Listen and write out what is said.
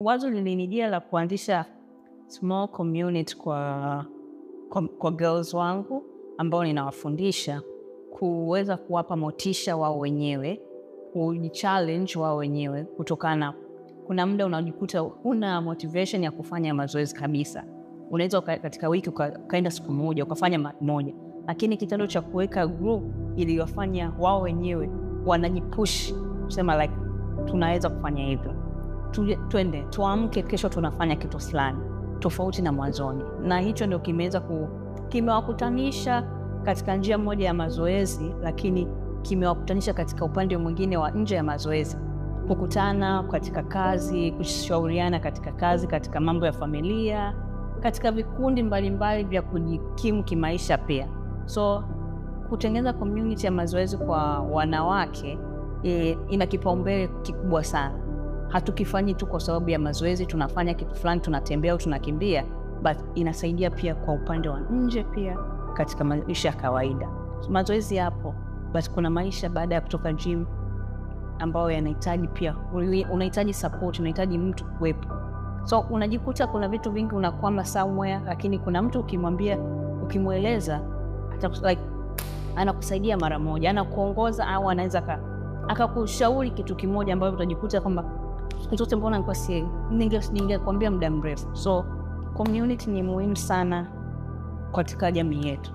Wazo lilinijia la kuanzisha small community kwa girls wangu ambao ninawafundisha, kuweza kuwapa motisha wao wenyewe, kujichallenge wao wenyewe, kutokana kuna muda unajikuta una motivation ya kufanya mazoezi kabisa. Unaweza katika wiki ukaenda siku moja ukafanya moja, lakini kitendo cha kuweka group iliyofanya wao wenyewe wanajipush kusema like tunaweza kufanya hivyo. Twende tuamke kesho tunafanya kitu fulani tofauti na mwanzoni, na hicho ndio kimewakutanisha katika njia moja ya mazoezi, lakini kimewakutanisha katika upande mwingine wa nje ya mazoezi, kukutana katika kazi, kushauriana katika kazi, katika mambo ya familia, katika vikundi mbalimbali vya kujikimu kimaisha pia. So kutengeneza community ya mazoezi kwa wanawake ina kipaumbele kikubwa sana. Hatukifanyi tu kwa sababu ya mazoezi, tunafanya kitu fulani, tunatembea au tunakimbia, but inasaidia pia kwa upande wa nje pia katika maisha ya kawaida. Mazoezi yapo, but kuna maisha baada ya kutoka gym ambayo yanahitaji pia, unahitaji support, unahitaji mtu kuwepo. So unajikuta kuna vitu vingi unakwama somewhere, lakini kuna mtu ukimwambia, ukimweleza, like anakusaidia mara moja, anakuongoza au anaweza akakushauri kitu kimoja ambacho utajikuta kwamba zote mbona ningekwambia muda mrefu. So community ni muhimu sana katika jamii yetu.